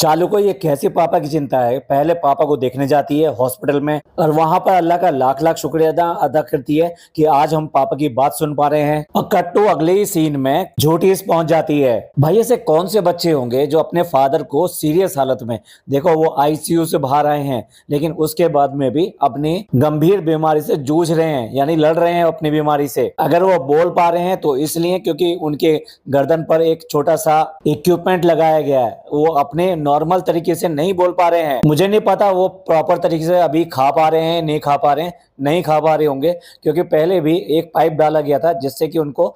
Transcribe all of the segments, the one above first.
चालू को ये कैसी पापा की चिंता है। पहले पापा को देखने जाती है हॉस्पिटल में और वहां पर अल्लाह का लाख लाख शुक्रिया अदा अदा करती है कि आज हम पापा की बात सुन पा रहे हैं। और कट्टू अगले ही सीन में झूठीस पहुंच जाती है। भाई ऐसे कौन से बच्चे होंगे जो अपने फादर को सीरियस हालत में, देखो वो आईसीयू से बाहर आए हैं, लेकिन उसके बाद में भी अपनी गंभीर बीमारी से जूझ रहे हैं, यानी लड़ रहे हैं अपनी बीमारी से। अगर वो बोल पा रहे हैं तो इसलिए क्योंकि उनके गर्दन पर एक छोटा सा इक्विपमेंट लगाया गया है। वो अपने नॉर्मल तरीके से नहीं बोल पा रहे हैं। मुझे नहीं पता वो प्रॉपर तरीके से अभी खा पा रहे हैं, नहीं खा पा रहे हैं, नहीं खा पा रहे होंगे, क्योंकि पहले भी एक पाइप डाला गया था जिससे कि उनको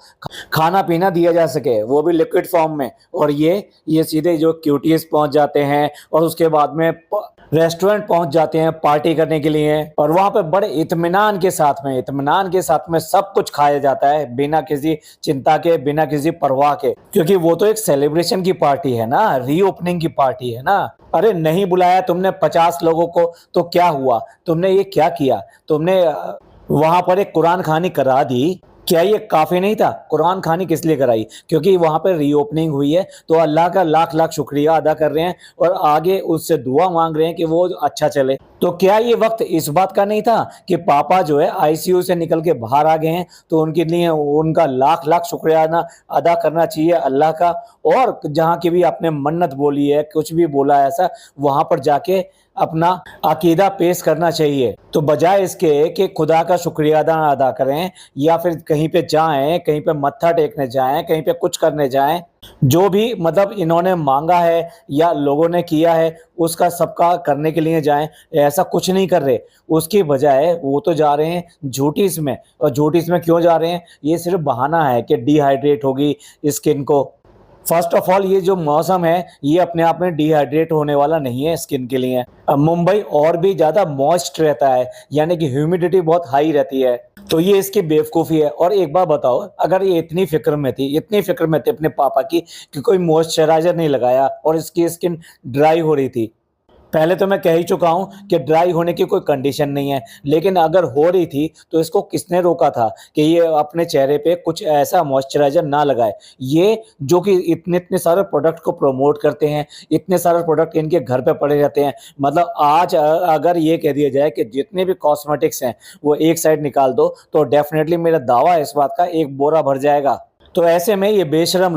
खाना पीना दिया जा सके, वो भी लिक्विड फॉर्म में। और ये सीधे जो क्यूटीएस पहुंच जाते हैं और उसके बाद में रेस्टोरेंट पहुंच जाते हैं पार्टी करने के लिए। और वहां पे बड़े इत्मीनान के साथ में सब कुछ खाया जाता है, बिना किसी चिंता के, बिना किसी परवाह के, क्योंकि वो तो एक सेलिब्रेशन की पार्टी है ना, रीओपनिंग की पार्टी है ना। अरे नहीं बुलाया तुमने 50 लोगों को तो क्या हुआ, तुमने ये क्या किया, तुमने वहां पर एक कुरान खानी करा दी, क्या ये काफी नहीं था? कुरान खानी किस लिए कराई? क्योंकि वहां पर रीओपनिंग हुई है, तो अल्लाह का लाख लाख शुक्रिया अदा कर रहे हैं और आगे उससे दुआ मांग रहे हैं कि वो अच्छा चले। तो क्या ये वक्त इस बात का नहीं था कि पापा जो है आईसीयू से निकल के बाहर आ गए हैं, तो उनके लिए उनका लाख लाख शुक्रिया अदा करना चाहिए अल्लाह का। और जहाँ की भी आपने मन्नत बोली है, कुछ भी बोला है ऐसा, वहां पर जाके अपना अकीदा पेश करना चाहिए। तो बजाय इसके कि खुदा का शुक्रिया अदा करें या फिर कहीं पे जाएं, कहीं पे मत्था टेकने जाएं, कहीं पे कुछ करने जाएं, जो भी मतलब इन्होंने मांगा है या लोगों ने किया है उसका सबका करने के लिए जाएं, ऐसा कुछ नहीं कर रहे। उसकी बजाय वो तो जा रहे हैं झूठीस में। और झूठीस में क्यों जा रहे हैं? ये सिर्फ बहाना है कि डिहाइड्रेट होगी स्किन को। फर्स्ट ऑफ ऑल ये जो मौसम है ये अपने आप में डिहाइड्रेट होने वाला नहीं है स्किन के लिए। अब मुंबई और भी ज्यादा मॉइस्ट रहता है, यानी कि ह्यूमिडिटी बहुत हाई रहती है, तो ये इसकी बेवकूफ़ी है। और एक बार बताओ, अगर ये इतनी फिक्र में थी अपने पापा की कि कोई मॉइस्चराइजर नहीं लगाया और इसकी स्किन ड्राई हो रही थी। पहले तो मैं कह ही चुका हूं कि ड्राई होने की कोई कंडीशन नहीं है, लेकिन अगर हो रही थी तो इसको किसने रोका था कि ये अपने चेहरे पे कुछ ऐसा मॉइस्चराइजर ना लगाए? ये जो कि इतने इतने सारे प्रोडक्ट को प्रमोट करते हैं, इतने सारे प्रोडक्ट इनके घर पे पड़े रहते हैं। मतलब आज अगर ये कह दिया जाए कि जितने भी कॉस्मेटिक्स हैं वो एक साइड निकाल दो, तो डेफिनेटली मेरा दावा है इस बात का, एक बोरा भर जाएगा। तो ऐसे में ये सिर्फ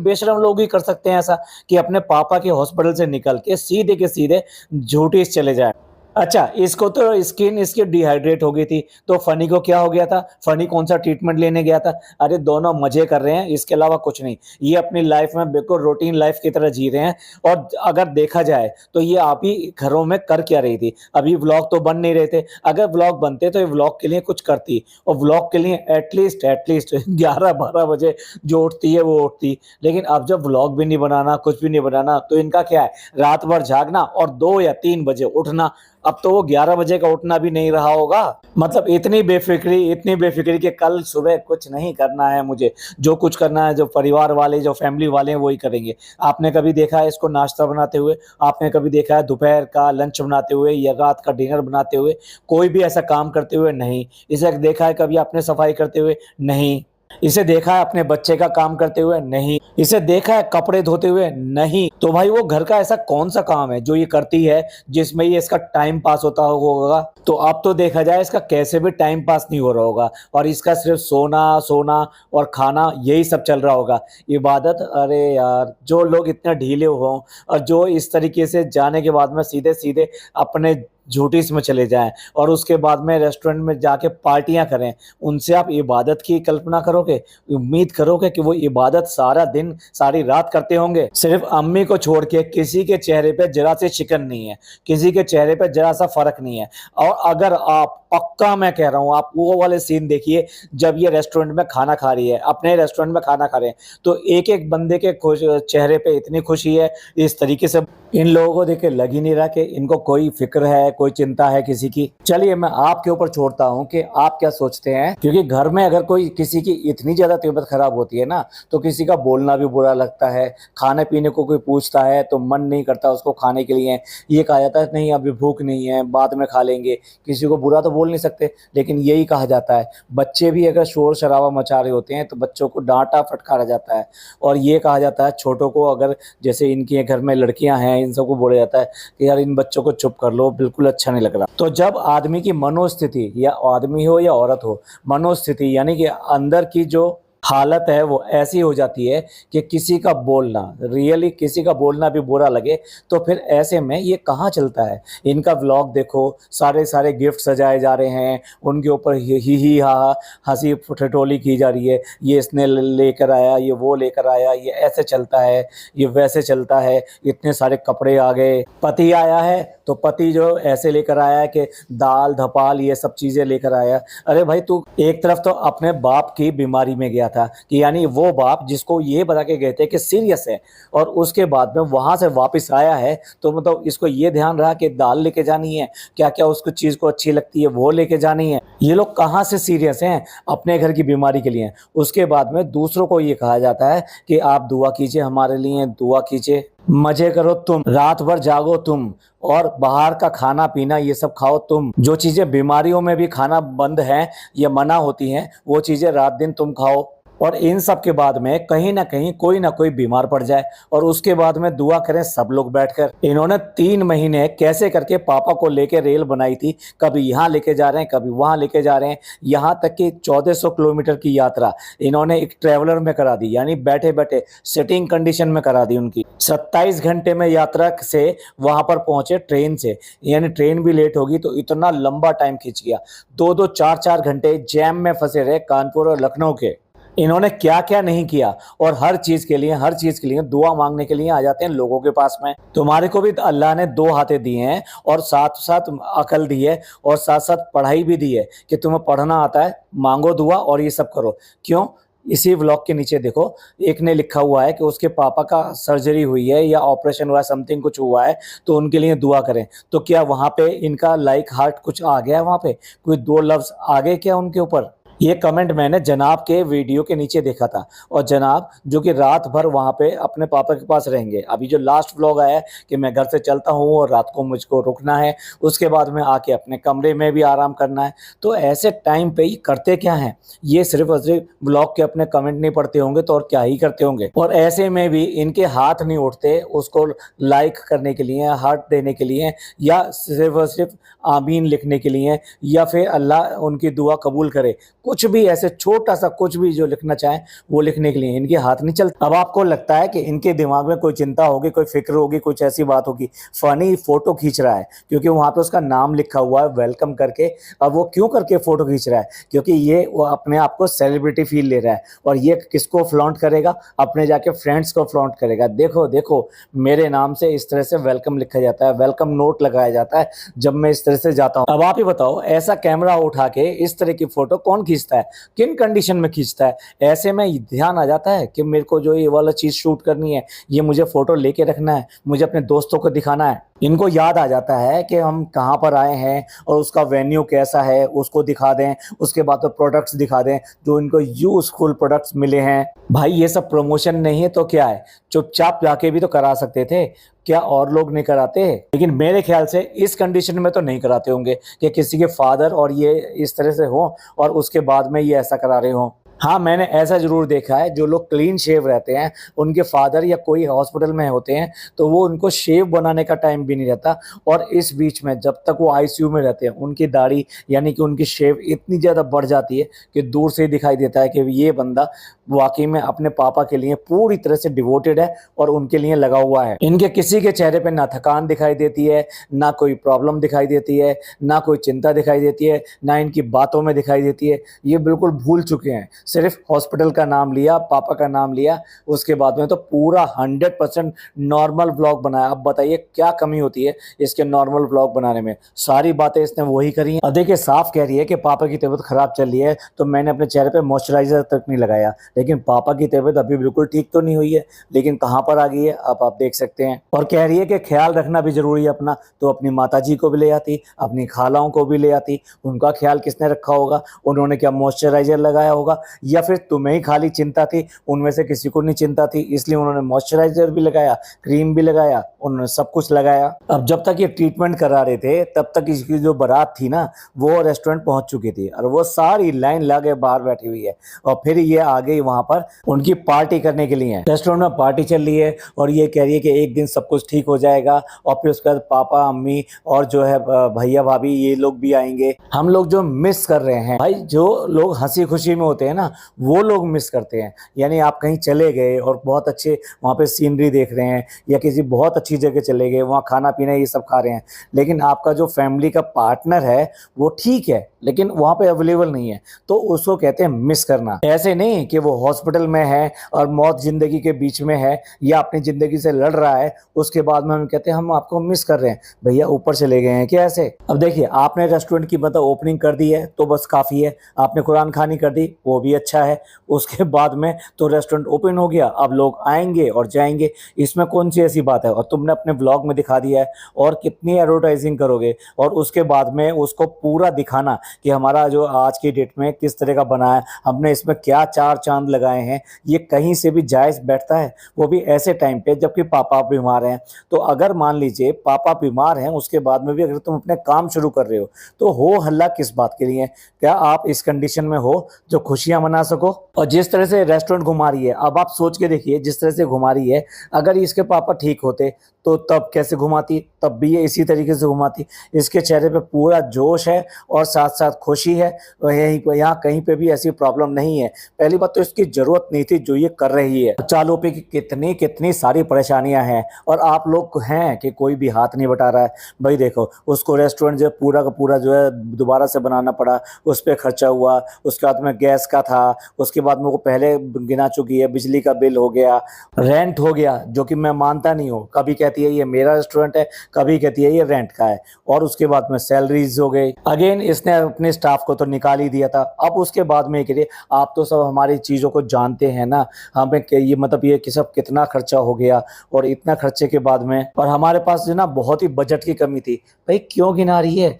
बेशरम लोग ही कर सकते हैं ऐसा कि अपने पापा के हॉस्पिटल से निकल के सीधे झूठी चले जाए। अच्छा, इसको तो स्किन इसकी डिहाइड्रेट हो गई थी, तो फनी को क्या हो गया था? फनी कौन सा ट्रीटमेंट लेने गया था? अरे दोनों मजे कर रहे हैं, इसके अलावा कुछ नहीं। ये अपनी लाइफ में बिल्कुल रूटीन लाइफ की तरह जी रहे हैं। और अगर देखा जाए तो ये आप ही घरों में कर क्या रही थी? अभी व्लॉग तो बन नहीं रहे थे, अगर व्लॉग बनते तो ये व्लॉग के लिए कुछ करती, और व्लॉग के लिए एटलीस्ट 11-12 बजे जो उठती है वो उठती। लेकिन अब जब व्लॉग भी नहीं बनाना, कुछ भी नहीं बनाना, तो इनका क्या है? रात भर जागना और 2 या 3 बजे उठना। अब तो वो 11 बजे का उठना भी नहीं रहा होगा। मतलब इतनी बेफिक्री कि कल सुबह कुछ नहीं करना है मुझे, जो कुछ करना है जो परिवार वाले, जो फैमिली वाले हैं वही करेंगे। आपने कभी देखा है इसको नाश्ता बनाते हुए? आपने कभी देखा है दोपहर का लंच बनाते हुए या रात का डिनर बनाते हुए? कोई भी ऐसा काम करते हुए नहीं। इसे देखा है कभी आपने सफाई करते हुए? नहीं। इसे देखा है अपने बच्चे का काम करते हुए? नहीं। इसे देखा है कपड़े धोते हुए? नहीं। तो भाई वो घर का ऐसा कौन सा काम है जो ये करती है जिसमें ये इसका टाइम पास होता होगा? तो अब तो देखा जाए इसका कैसे भी टाइम पास नहीं हो रहा होगा, और इसका सिर्फ सोना और खाना यही सब चल रहा होगा। इबादत, अरे यार, जो लोग इतने ढीले हों और जो इस तरीके से जाने के बाद में सीधे सीधे अपने झूठीस में चले जाएं और उसके बाद में रेस्टोरेंट में जाके पार्टियां करें, उनसे आप इबादत की कल्पना करोगे? उम्मीद करोगे कि वो इबादत सारा दिन सारी रात करते होंगे? सिर्फ अम्मी को छोड़ के किसी के चेहरे पे जरा से शिकन नहीं है, किसी के चेहरे पे जरा सा फर्क नहीं है। और अगर आप, पक्का मैं कह रहा हूं, आप वो वाले सीन देखिए जब ये रेस्टोरेंट में खाना खा रही है, अपने रेस्टोरेंट में खाना खा रहे हैं, तो एक एक बंदे के चेहरे पे इतनी खुशी है। इस तरीके से इन लोगों को देख के लग ही नहीं रहा कि इनको कोई फिक्र है, कोई चिंता है किसी की। चलिए मैं आपके ऊपर छोड़ता हूँ कि आप क्या सोचते हैं, क्योंकि घर में अगर कोई किसी की इतनी ज्यादा तबीयत खराब होती है ना, तो किसी का बोलना भी बुरा लगता है। खाने पीने को कोई पूछता है तो मन नहीं करता उसको खाने के लिए। ये कहा जाता है नहीं अभी भूख नहीं है, बाद में खा लेंगे। किसी को बुरा तो बोल नहीं सकते, लेकिन यही कहा जाता है। बच्चे भी अगर शोर शराबा मचा रहे होते हैं तो बच्चों को डांटा फटकारा जाता है। और ये कहा जाता है छोटों को, अगर जैसे इनके घर में लड़कियां हैं इन सबको बोला जाता है कि यार इन बच्चों को चुप कर लो, बिल्कुल अच्छा नहीं लग रहा। तो जब आदमी की मनोस्थिति, या आदमी हो या औरत हो, मनोस्थिति यानी कि अंदर की जो हालत है वो ऐसी हो जाती है कि किसी का बोलना, रियली किसी का बोलना भी बुरा लगे, तो फिर ऐसे में ये कहाँ चलता है। इनका व्लॉग देखो, सारे सारे गिफ्ट सजाए जा रहे हैं, उनके ऊपर ही हा हा हंसी ठिठोली की जा रही है। ये इसने लेकर आया, ये वो लेकर आया, ये ऐसे चलता है, ये वैसे चलता है, इतने सारे कपड़े आ गए। पति आया है तो पति जो ऐसे लेकर आया है कि दाल धपाल ये सब चीज़ें लेकर आया। अरे भाई तू एक तरफ तो अपने बाप की बीमारी में गया था, कि यानी वो बाप जिसको ये बता के गए थे कि सीरियस है, और उसके बाद में वहां से वापस आया है, तो मतलब इसको ये ध्यान रहा कि दाल लेके जानी है, क्या क्या उसको चीज़ को अच्छी लगती है वो लेके जानी है। ये लोग कहाँ से सीरियस हैं अपने घर की बीमारी के लिए। उसके बाद में दूसरों को ये कहा जाता है कि आप दुआ कीजिए, हमारे लिए दुआ कीजिए, मजे करो तुम, रात भर जागो तुम, और बाहर का खाना पीना ये सब खाओ तुम। जो चीजें बीमारियों में भी खाना बंद है या मना होती हैं, वो चीजें रात दिन तुम खाओ। और इन सब के बाद में कहीं ना कहीं कोई ना कोई बीमार पड़ जाए, और उसके बाद में दुआ करें सब लोग बैठकर। इन्होंने 3 महीने कैसे करके पापा को लेके रेल बनाई थी, कभी यहाँ लेके जा रहे हैं, कभी वहाँ लेके जा रहे हैं। यहाँ तक कि 1400 किलोमीटर की यात्रा इन्होंने एक ट्रेवलर में करा दी, यानी बैठे बैठे सिटिंग कंडीशन में करा दी उनकी। 27 घंटे में यात्रा से वहां पर पहुंचे ट्रेन से, यानी ट्रेन भी लेट होगी तो इतना लंबा टाइम खींच गया। 2-2 4-4 घंटे जैम में फंसे रहे कानपुर और लखनऊ के। इन्होंने क्या क्या नहीं किया, और हर चीज के लिए दुआ मांगने के लिए आ जाते हैं लोगों के पास में। तुम्हारे को भी अल्लाह ने 2 हाथें दिए हैं, और साथ साथ अकल दी है, और साथ साथ पढ़ाई भी दी है कि तुम्हें पढ़ना आता है, मांगो दुआ और ये सब करो। क्यों? इसी व्लॉग के नीचे देखो, एक ने लिखा हुआ है कि उसके पापा का सर्जरी हुई है या ऑपरेशन हुआ है, समथिंग कुछ हुआ है, तो उनके लिए दुआ करें। तो क्या वहां पे इनका लाइक हार्ट कुछ आ गया है? वहां पे कोई 2 लफ्ज आ गए क्या उनके ऊपर? ये कमेंट मैंने जनाब के वीडियो के नीचे देखा था, और जनाब जो कि रात भर वहाँ पे अपने पापा के पास रहेंगे। अभी जो लास्ट व्लॉग आया है कि मैं घर से चलता हूँ और रात को मुझको रुकना है, उसके बाद में आके अपने कमरे में भी आराम करना है। तो ऐसे टाइम पे ही करते क्या हैं ये? सिर्फ और सिर्फ व्लॉग के अपने कमेंट नहीं पढ़ते होंगे तो और क्या ही करते होंगे। और ऐसे में भी इनके हाथ नहीं उठते उसको लाइक करने के लिए, हार्ट देने के लिए, या सिर्फ और सिर्फ आमीन लिखने के लिए, या फिर अल्लाह उनकी दुआ कबूल करे। कुछ भी ऐसे छोटा सा कुछ भी जो लिखना चाहें वो लिखने के लिए इनके हाथ नहीं चलते। अब आपको लगता है कि इनके दिमाग में कोई चिंता होगी, कोई फिक्र होगी, कुछ ऐसी बात होगी। फनी फोटो खींच रहा है क्योंकि वहां पे उसका नाम लिखा हुआ है वेलकम करके। अब वो क्यों करके फोटो खींच रहा है? क्योंकि ये वो अपने आप को सेलिब्रिटी फील ले रहा है। और ये किसको फ्लॉन्ट करेगा? अपने जाके फ्रेंड्स को फ्लॉन्ट करेगा। देखो देखो, मेरे नाम से इस तरह से वेलकम लिखा जाता है, वेलकम नोट लगाया जाता है जब मैं इस तरह से जाता हूँ। अब आप ही बताओ, ऐसा कैमरा उठा के इस तरह की फोटो कौन खींचता है? किन कंडीशन में खींचता है? ऐसे में ध्यान आ जाता है कि मेरे को जो ये वाला चीज शूट करनी है, ये मुझे फोटो लेके रखना है, मुझे अपने दोस्तों को दिखाना है। इनको याद आ जाता है कि हम कहाँ पर आए हैं और उसका वेन्यू कैसा है, उसको दिखा दें। उसके बाद तो प्रोडक्ट्स दिखा दें जो इनको यूजफुल प्रोडक्ट्स मिले हैं। भाई ये सब प्रमोशन नहीं है तो क्या है? चुपचाप जाके भी तो करा सकते थे, क्या और लोग नहीं कराते? लेकिन मेरे ख्याल से इस कंडीशन में तो नहीं कराते होंगे कि किसी के फादर और ये इस तरह से हो और उसके बाद में ये ऐसा करा रहे हो। हाँ, मैंने ऐसा जरूर देखा है, जो लोग क्लीन शेव रहते हैं, उनके फादर या कोई हॉस्पिटल में होते हैं तो वो उनको शेव बनाने का टाइम भी नहीं रहता। और इस बीच में जब तक वो आईसीयू में रहते हैं, उनकी दाढ़ी यानी कि उनकी शेव इतनी ज़्यादा बढ़ जाती है कि दूर से ही दिखाई देता है कि ये बंदा वाकई में अपने पापा के लिए पूरी तरह से डिवोटेड है और उनके लिए लगा हुआ है। इनके किसी के चेहरे पे ना थकान दिखाई देती है, ना कोई प्रॉब्लम दिखाई देती है, ना कोई चिंता दिखाई देती है, ना इनकी बातों में दिखाई देती है। ये बिल्कुल भूल चुके हैं, सिर्फ हॉस्पिटल का नाम लिया, पापा का नाम लिया, उसके बाद में तो पूरा 100% नॉर्मल व्लॉग बनाया। अब बताइए क्या कमी होती है इसके नॉर्मल व्लॉग बनाने में। सारी बातें इसने वही करी हैं। अब देखिए साफ कह रही है कि पापा की तबीयत खराब चल रही है, तो मैंने अपने चेहरे पे मॉइस्चराइजर तक नहीं लगाया, लेकिन पापा की तबीयत अभी बिल्कुल ठीक तो नहीं हुई है, लेकिन कहाँ पर आ गई है अब आप देख सकते हैं। और कह रही है कि ख्याल रखना भी जरूरी है अपना, तो अपनी माताजी को भी ले आती, अपनी खालाओं को भी ले आती। उनका ख्याल किसने रखा होगा? उन्होंने क्या मॉइस्चराइजर लगाया होगा, या फिर तुम्हें ही खाली चिंता थी, उनमें से किसी को नहीं चिंता थी, इसलिए उन्होंने मॉइस्चराइजर भी लगाया, क्रीम भी लगाया, उन्होंने सब कुछ लगाया। अब जब तक ये ट्रीटमेंट करा रहे थे तब तक इसकी जो बारात थी ना वो रेस्टोरेंट पहुंच चुकी थी, और वो सारी लाइन लगे बाहर बैठी हुई है, और फिर ये आ गई वहां पर उनकी पार्टी करने के लिए। रेस्टोरेंट में पार्टी चल रही है और ये कह रही है कि एक दिन सब कुछ ठीक हो जाएगा, और फिर उसके बाद पापा अम्मी और जो है भैया भाभी ये लोग भी आएंगे। हम लोग जो मिस कर रहे हैं भाई, जो लोग हंसी खुशी में होते हैं ना वो लोग मिस करते हैं। यानी आप कहीं चले गए और बहुत अच्छे वहाँ पे सीनरी देख रहे हैं, या किसी बहुत अच्छी जगह चले गए, वहाँ खाना पीना ये सब खा रहे हैं, लेकिन आपका जो फैमिली का पार्टनर है वो ठीक है लेकिन वहाँ पे अवेलेबल नहीं है, तो उसको कहते हैं मिस करना। ऐसे नहीं कि वो हॉस्पिटल में है और मौत जिंदगी के बीच में है या अपनी जिंदगी से लड़ रहा है, उसके बाद में हम कहते हैं हम आपको मिस कर रहे हैं। भैया ऊपर चले गए हैं क्या ऐसे? अब देखिए आपने रेस्टोरेंट की मतलब ओपनिंग कर दी है तो बस काफ़ी है, आपने कुरान खानी कर दी वो भी अच्छा है, उसके बाद में तो रेस्टोरेंट ओपन हो गया, अब लोग आएंगे और जाएंगे, इसमें कौन सी ऐसी बात है? और तुमने अपने ब्लॉग में दिखा दिया है, और कितनी एडवर्टाइजिंग करोगे, और उसके बाद में उसको पूरा दिखाना कि हमारा जो आज की डेट में किस तरह का बना है, हमने इसमें क्या चार चांद लगाए हैं, ये कहीं से भी जायज़ बैठता है? वो भी ऐसे टाइम पे जबकि पापा बीमार हैं। तो अगर मान लीजिए पापा बीमार हैं उसके बाद में भी अगर तुम अपने काम शुरू कर रहे हो तो हो हल्ला किस बात के लिए? क्या आप इस कंडीशन में हो जो खुशियां मना सको? और जिस तरह से रेस्टोरेंट घुमा रही है, अब आप सोच के देखिए जिस तरह से घुमा रही है, अगर इसके पापा ठीक होते तो तब कैसे घुमाती? तब भी ये इसी तरीके से घुमाती। इसके चेहरे पे पूरा जोश है और साथ साथ खुशी है, यहीं यहाँ कहीं पे भी ऐसी प्रॉब्लम नहीं है। पहली बात तो इसकी जरूरत नहीं थी जो ये कर रही है। चालू पे की कितनी कितनी सारी परेशानियां हैं और आप लोग हैं कि कोई भी हाथ नहीं बटा रहा है। भाई देखो उसको रेस्टोरेंट जो पूरा का पूरा जो है दोबारा से बनाना पड़ा, उस पर खर्चा हुआ, उसके बाद में गैस का था, उसके बाद में वो पहले गिना चुकी है, बिजली का बिल हो गया, रेंट हो गया, जो कि मैं मानता नहीं हूँ, कभी कहती है ये मेरा रेस्टोरेंट है, कभी कहती है ये रेंट का है, और उसके बाद में सैलरीज हो गई। अगेन इसने अपने स्टाफ को तो निकाल ही दिया था। अब उसके बाद में करिए आप तो सब हमारी चीज़ों को जानते हैं ना, हमें ये मतलब ये कि सब कितना खर्चा हो गया, और इतना खर्चे के बाद में और हमारे पास जो ना बहुत ही बजट की कमी थी। भाई क्यों गिना रही है?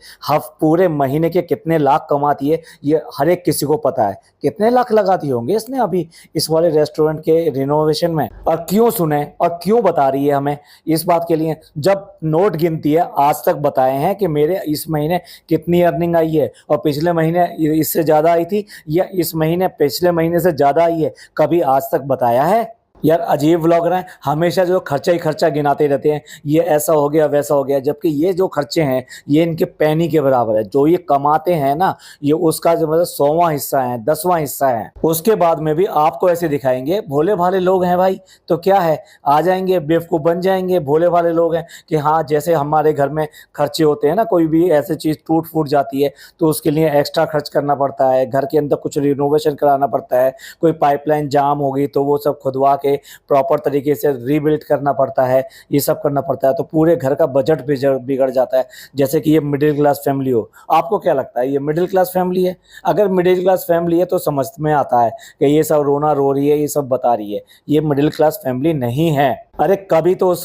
पूरे महीने के कितने लाख कमाती है ये हर एक किसी को पता है, कितने लाख लगाती होंगे इसने अभी इस वाले रेस्टोरेंट के रिनोवेशन में। और क्यों सुने और क्यों बता रही है हमें इस बात के लिए, जब नोट गिनती है आज तक बताए हैं कि मेरे इस महीने कितनी अर्निंग आई है, और पिछले महीने इससे ज़्यादा आई थी, या इस महीने पिछले महीने से ज़्यादा आई है, कभी आज तक बताया है? यार अजीब व्लॉगर हैं, हमेशा जो खर्चा ही खर्चा गिनाते रहते हैं, ये ऐसा हो गया वैसा हो गया, जबकि ये जो खर्चे हैं ये इनके पैनी के बराबर है। जो ये कमाते हैं ना ये उसका जो मतलब 100वां हिस्सा है, 10वां हिस्सा है। उसके बाद में भी आपको ऐसे दिखाएंगे भोले भाले लोग हैं भाई, तो क्या है आ जाएंगे बेवकूफ़ बन जाएंगे, भोले भाले लोग हैं कि हाँ जैसे हमारे घर में खर्चे होते हैं ना, कोई भी ऐसी चीज़ टूट फूट जाती है तो उसके लिए एक्स्ट्रा खर्च करना पड़ता है, घर के अंदर कुछ रिनोवेशन कराना पड़ता है, कोई पाइपलाइन जाम हो गई तो वो सब खुदवा के प्रॉपर तरीके से रीबिल्ड करना पड़ता है, ये सब करना पड़ता है, तो पूरे घर का बजट बिगड़ जाता है। जैसे कि ये मिडिल क्लास फैमिली हो, आपको क्या लगता है ये मिडिल क्लास फैमिली है? अगर मिडिल क्लास फैमिली है तो समझ में आता है कि ये सब रोना रो रही है, ये सब बता रही है, ये मिडिल क्लास फैमिली नहीं है। अरे कभी तो उस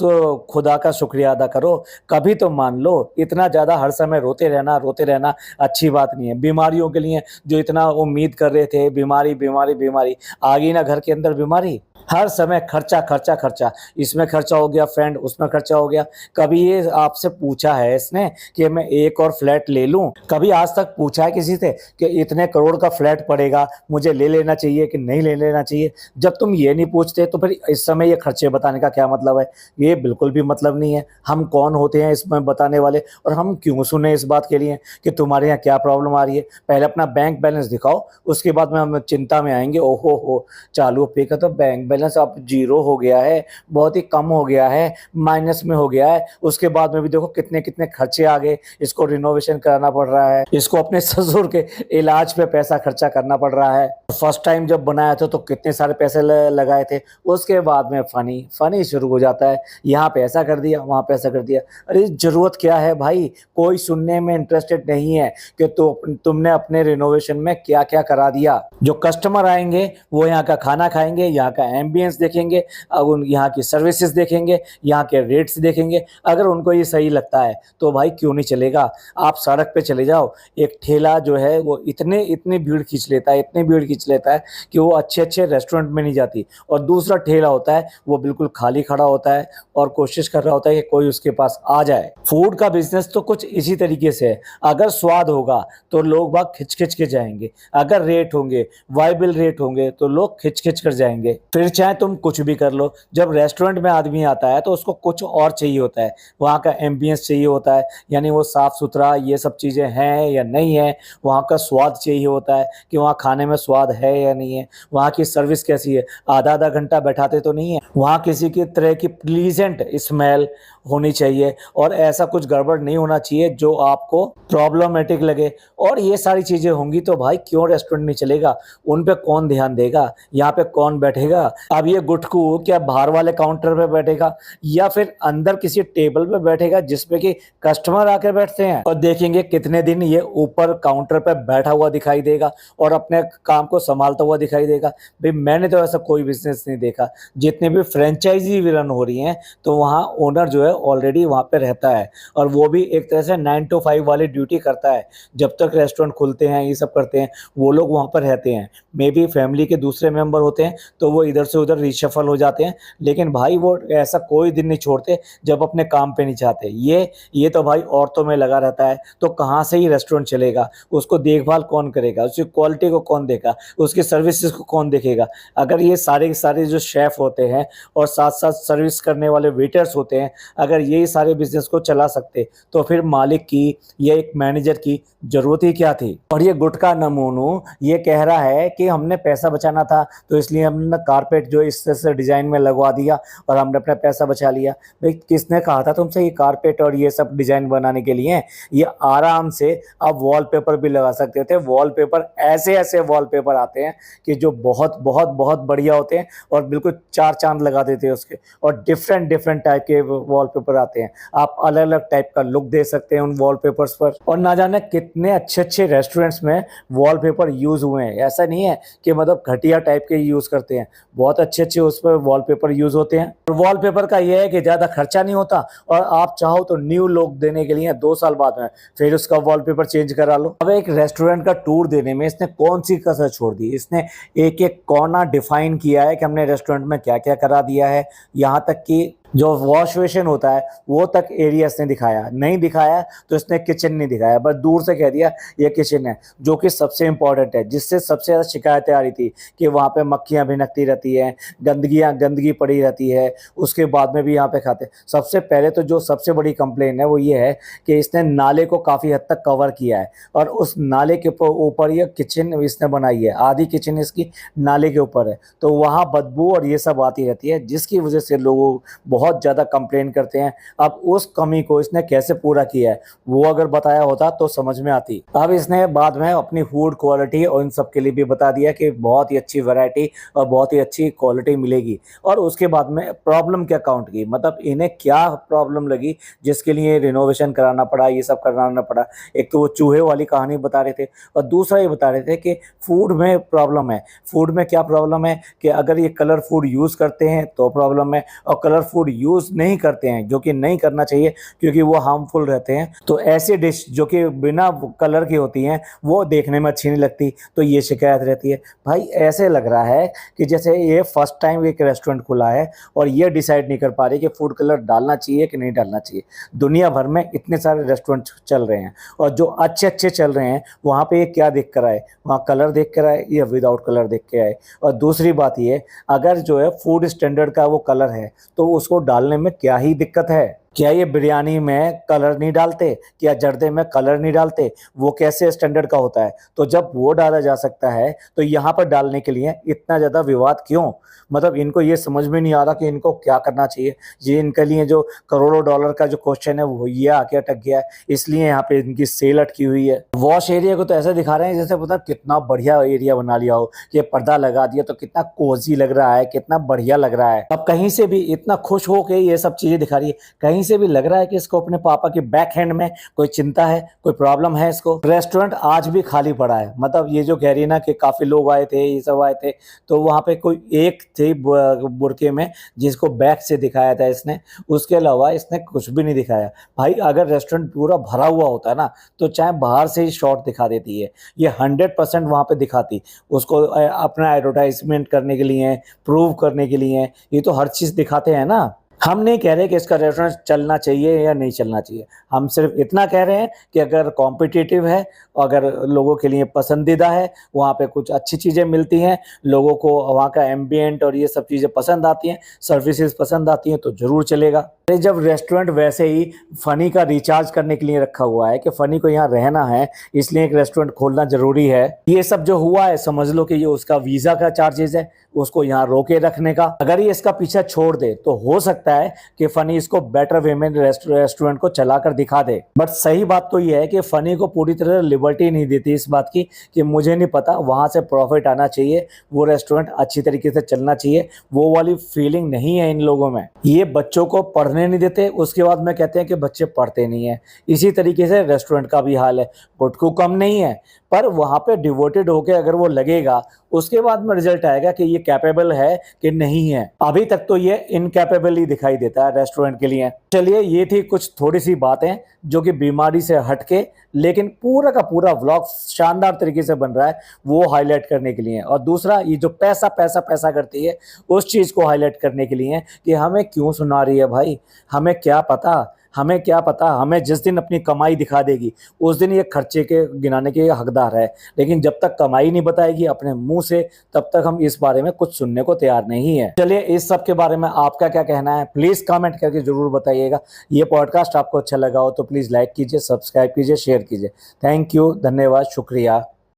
खुदा का शुक्रिया अदा करो, कभी तो मान लो। इतना ज़्यादा हर समय रोते रहना अच्छी बात नहीं है। बीमारियों के लिए जो इतना उम्मीद कर रहे थे, बीमारी बीमारी बीमारी आ गई ना घर के अंदर बीमारी, हर समय खर्चा खर्चा खर्चा, इसमें खर्चा हो गया फ्रेंड, उसमें खर्चा हो गया। कभी ये आपसे पूछा है इसने कि मैं एक और फ्लैट ले लूं? कभी आज तक पूछा है किसी से कि इतने करोड़ का फ्लैट पड़ेगा, मुझे ले लेना चाहिए कि नहीं ले लेना चाहिए? जब तुम ये नहीं पूछते तो फिर इस समय ये खर्चे बताने का क्या मतलब है? ये बिल्कुल भी मतलब नहीं है। हम कौन होते हैं इसमें बताने वाले, और हम क्यों सुने इस बात के लिए कि तुम्हारे यहाँ क्या प्रॉब्लम आ रही है? पहले अपना बैंक बैलेंस दिखाओ, उसके बाद में हम चिंता में आएंगे। ओहो हो, चालू पे का तो बैंक बैलेंस अब जीरो हो गया है, बहुत ही कम हो गया है, माइनस में हो गया है। उसके बाद में भी देखो कितने कितने खर्चे आ गए, इसको रिनोवेशन कराना पड़ रहा है, इसको अपने ससुर के इलाज पे पैसा खर्चा करना पड़ रहा है। फर्स्ट टाइम जब बनाया था तो कितने सारे पैसे लगाए थे, उसके बाद में फनी फनी शुरू हो जाता है, यहाँ पे ऐसा कर दिया, वहाँ पे ऐसा कर दिया। अरे जरूरत क्या है भाई, कोई सुनने में इंटरेस्टेड नहीं है कि तुमने अपने रिनोवेशन में क्या क्या करा दिया। जो कस्टमर आएंगे वो यहाँ का खाना खाएंगे, यहाँ का एम्बियंस देखेंगे, अब यहाँ की सर्विसेज देखेंगे, यहाँ के रेट्स देखेंगे। अगर उनको ये सही लगता है तो भाई क्यों नहीं चलेगा। आप सड़क पे चले जाओ, एक ठेला जो है वो इतनी भीड़ खींच लेता है, इतनी भीड़ खींच लेता है कि वो अच्छे अच्छे रेस्टोरेंट में नहीं जाती। और दूसरा ठेला होता है वो बिल्कुल खाली खड़ा होता है और कोशिश कर रहा होता है कि कोई उसके पास आ जाए। फूड का बिजनेस तो कुछ इसी तरीके से है। अगर स्वाद होगा तो लोग बाग खिंच खिंच के जाएंगे, अगर रेट होंगे, वाइबल रेट होंगे, तो लोग खिंच खिंच कर जाएंगे। फिर चाहे तुम कुछ भी कर लो, जब रेस्टोरेंट में आदमी आता है तो उसको कुछ और चाहिए होता है, वहाँ का एम्बियंस चाहिए होता है, यानी वो साफ सुथरा ये सब चीज़ें हैं या नहीं है, वहाँ का स्वाद चाहिए होता है कि वहाँ खाने में स्वाद है या नहीं है, वहाँ की सर्विस कैसी है, आधा आधा घंटा बैठाते तो नहीं है, वहाँ किसी की तरह की प्लीजेंट स्मेल होनी चाहिए और ऐसा कुछ गड़बड़ नहीं होना चाहिए जो आपको प्रॉब्लमेटिक लगे। और ये सारी चीज़ें होंगी तो भाई क्यों रेस्टोरेंट नहीं चलेगा, उन पे कौन ध्यान देगा, यहाँ पे कौन बैठेगा। अब ये गुटकू क्या बाहर वाले काउंटर पे बैठेगा या फिर अंदर किसी टेबल पे बैठेगा जिसपे कि कस्टमर आकर बैठते हैं, और देखेंगे कितने दिन ये ऊपर काउंटर पे बैठा हुआ दिखाई देगा और अपने काम को संभालता हुआ दिखाई देगा। भाई मैंने तो ऐसा कोई बिजनेस नहीं देखा। जितने भी फ्रेंचाइजी भी रन हो रही हैं तो वहाँ ओनर जो है ऑलरेडी वहाँ पे रहता है और वो भी एक तरह से 9 to 5 वाली ड्यूटी करता है। जब तक रेस्टोरेंट खुलते हैं ये सब करते हैं वो लोग वहाँ पर रहते हैं। मे बी फैमिली के दूसरे मेंबर होते हैं तो वो इधर से उधर रिशफल हो जाते हैं, लेकिन भाई वो ऐसा कोई दिन नहीं छोड़ते जब अपने काम पे नहीं जाते। ये तो भाई औरतों में लगा रहता है, तो कहाँ से ही रेस्टोरेंट चलेगा, उसको देखभाल कौन करेगा, उसकी क्वालिटी को कौन देगा, उसकी सर्विसेज को कौन देखेगा। अगर ये सारे के सारे जो शेफ़ होते हैं और साथ साथ सर्विस करने वाले वेटर्स होते हैं, अगर ये सारे बिजनेस को चला सकते तो फिर मालिक की या एक मैनेजर की जरूरत ही क्या थी। और ये गुटका नमूनू ये कह रहा है कि हमने पैसा बचाना था तो इसलिए हमने कारपेट जो इस तरह से डिजाइन में लगवा दिया और हमने अपना पैसा बचा लिया। भाई किसने कहा था तुमसे ये कारपेट और ये सब डिजाइन बनाने के लिए? ये आराम से आप वॉलपेपर भी लगा सकते थे। वॉलपेपर ऐसे ऐसे वॉलपेपर आते हैं कि जो बहुत बहुत बहुत बढ़िया होते हैं और बिल्कुल चार चांद लगा देते हैं उसके, और डिफरेंट डिफरेंट टाइप के वॉलपेपर आते हैं। आप अलग अलग टाइप का लुक दे सकते हैं उन वॉलपेपर्स पर। और ना जाने कितने अच्छे अच्छे रेस्टोरेंट्स में वॉलपेपर यूज हुए हैं। ऐसा नहीं है कि मतलब घटिया टाइप के यूज करते हैं, बहुत अच्छे अच्छे उस पर वॉलपेपर यूज होते हैं। और वॉलपेपर का यह है कि ज्यादा खर्चा नहीं होता और आप चाहो तो न्यू लुक देने के लिए 2 साल बाद में फिर उसका वॉलपेपर चेंज करा लो। अब एक रेस्टोरेंट का टूर देने में इसने कौन सी कसर छोड़ दी, इसने एक एक कॉर्नर डिफाइन किया है कि हमने रेस्टोरेंट में क्या क्या करा दिया है। यहाँ तक कि जो वॉश बेसिन होता है वो तक एरिया इसने दिखाया, नहीं दिखाया तो इसने किचन नहीं दिखाया, बस दूर से कह दिया ये किचन है, जो कि सबसे इंपॉर्टेंट है, जिससे सबसे ज़्यादा शिकायतें आ रही थी कि वहाँ पे मक्खियाँ भिनकती रहती हैं, गंदगी पड़ी रहती है, उसके बाद में भी यहाँ पे खाते। सबसे पहले तो जो सबसे बड़ी कंप्लेन है वो ये है कि इसने नाले को काफ़ी हद तक कवर किया है और उस नाले के ऊपर ये किचन इसने बनाई है, आधी किचन इसकी नाले के ऊपर है, तो वहाँ बदबू और ये सब आती रहती है, जिसकी वजह से लोग बहुत ज़्यादा कंप्लेन करते हैं। अब उस कमी को इसने कैसे पूरा किया है वो अगर बताया होता तो समझ में आती। अब इसने बाद में अपनी फूड क्वालिटी और इन सब के लिए भी बता दिया कि बहुत ही अच्छी वैरायटी और बहुत ही अच्छी क्वालिटी मिलेगी। और उसके बाद में प्रॉब्लम क्या काउंट की, मतलब इन्हें क्या प्रॉब्लम लगी जिसके लिए रिनोवेशन कराना पड़ा, ये सब कराना पड़ा। एक तो वो चूहे वाली कहानी बता रहे थे और दूसरा ये बता रहे थे कि फूड में प्रॉब्लम है। फूड में क्या प्रॉब्लम है कि अगर ये कलर फूड यूज़ करते हैं तो प्रॉब्लम है, और कलर फूड यूज़ नहीं करते हैं, जो कि नहीं करना चाहिए क्योंकि वो हार्मफुल रहते हैं। तो ऐसी डिश जो कि बिना कलर की होती हैं वो देखने में अच्छी नहीं लगती, तो ये शिकायत रहती है। भाई ऐसे लग रहा है कि जैसे ये फर्स्ट टाइम एक रेस्टोरेंट खुला है और ये डिसाइड नहीं कर पा रही कि फूड कलर डालना चाहिए कि नहीं डालना चाहिए। दुनिया भर में इतने सारे रेस्टोरेंट चल रहे हैं और जो अच्छे अच्छे चल रहे हैं वहाँ पे ये क्या देख कर आए, वहाँ कलर देख कर आए या विदाउट कलर देख के आए। और दूसरी बात ये, अगर जो है फूड स्टैंडर्ड का वो कलर है तो उसको डालने में क्या ही दिक्कत है। क्या ये बिरयानी में कलर नहीं डालते, क्या जर्दे में कलर नहीं डालते, वो कैसे स्टैंडर्ड का होता है? तो जब वो डाला जा सकता है तो यहाँ पर डालने के लिए इतना ज़्यादा विवाद क्यों? मतलब इनको ये समझ में नहीं आ रहा कि इनको क्या करना चाहिए। ये इनके लिए जो करोड़ों डॉलर का जो क्वेश्चन है वो ये आके अटक गया है, इसलिए यहाँ पे इनकी सेल अटकी हुई है। वॉश एरिया को तो ऐसा दिखा रहे हैं जैसे पता कितना बढ़िया एरिया बना लिया हो, ये पर्दा लगा दिया तो कितना कोजी लग रहा है, कितना बढ़िया लग रहा है। अब कहीं से भी इतना खुश हो के ये सब चीजें दिखा रही है, कहीं से भी लग रहा है कि इसको अपने पापा के बैक हैंड में कोई चिंता है, कोई प्रॉब्लम है इसको। रेस्टोरेंट आज भी खाली पड़ा है, मतलब ये जो कह रही है ना कि काफी लोग आए थे, ये सब आए थे, तो वहां पे कोई एक थे बुरके में जिसको बैक से दिखाया था इसने, उसके अलावा इसने कुछ भी नहीं दिखाया। भाई अगर रेस्टोरेंट पूरा भरा हुआ होता है ना तो चाहे बाहर से ही शॉट दिखा देती है, ये 100% वहां पे दिखाती उसको अपना एडवर्टाइजमेंट करने के लिए, प्रूव करने के लिए, ये तो हर चीज दिखाते हैं ना। हम नहीं कह रहे कि इसका रेफरेंस चलना चाहिए या नहीं चलना चाहिए, हम सिर्फ इतना कह रहे हैं कि अगर कॉम्पिटिटिव है, अगर लोगों के लिए पसंदीदा है, वहाँ पे कुछ अच्छी चीज़ें मिलती हैं, लोगों को वहाँ का एम्बियंट और ये सब चीज़ें पसंद आती हैं, सर्विसेज पसंद आती हैं, तो ज़रूर चलेगा। अरे जब रेस्टोरेंट वैसे ही फनी का रिचार्ज करने के लिए रखा हुआ है कि फनी को यहाँ रहना है इसलिए एक रेस्टोरेंट खोलना जरूरी है, ये सब जो हुआ है समझ लो कि ये उसका वीज़ा का चार्जेस है, उसको यहाँ रोके रखने का। अगर ये इसका पीछा छोड़ दे तो हो सकता है कि फनी इसको बेटर वे में रेस्टोरेंट को चलाकर दिखा दे। बट सही बात तो ये है कि फनी को पूरी तरह लिबर्टी नहीं देती इस बात की कि मुझे नहीं पता, वहां से प्रॉफिट आना चाहिए, वो रेस्टोरेंट अच्छी तरीके से चलना चाहिए, वो वाली फीलिंग नहीं है इन लोगों में। ये बच्चों को पढ़ने नहीं देते, उसके बाद में कहते हैं कि बच्चे पढ़ते नहीं है। इसी तरीके से रेस्टोरेंट का भी हाल है, गुटकू कम नहीं है, पर वहां पे डिवोटेड होके अगर वो लगेगा उसके बाद में रिजल्ट आएगा कि ये कैपेबल है कि नहीं है। अभी तक तो ये इनकैपेबल ही दिखाई देता है रेस्टोरेंट के लिए। चलिए ये थी कुछ थोड़ी सी बातें जो कि बीमारी से हटके लेकिन पूरा का पूरा व्लॉग शानदार तरीके से बन रहा है वो हाईलाइट करने के लिए, और दूसरा ये जो पैसा पैसा पैसा करती है उस चीज को हाईलाइट करने के लिए कि हमें क्यों सुना रही है भाई, हमें क्या पता, हमें क्या पता, हमें जिस दिन अपनी कमाई दिखा देगी उस दिन ये खर्चे के गिनाने के हकदार है, लेकिन जब तक कमाई नहीं बताएगी अपने मुंह से तब तक हम इस बारे में कुछ सुनने को तैयार नहीं है। चलिए इस सब के बारे में आपका क्या कहना है प्लीज कमेंट करके जरूर बताइएगा। ये पॉडकास्ट आपको अच्छा लगा हो तो प्लीज लाइक कीजिए, सब्सक्राइब कीजिए, शेयर कीजिए। थैंक यू, धन्यवाद, शुक्रिया।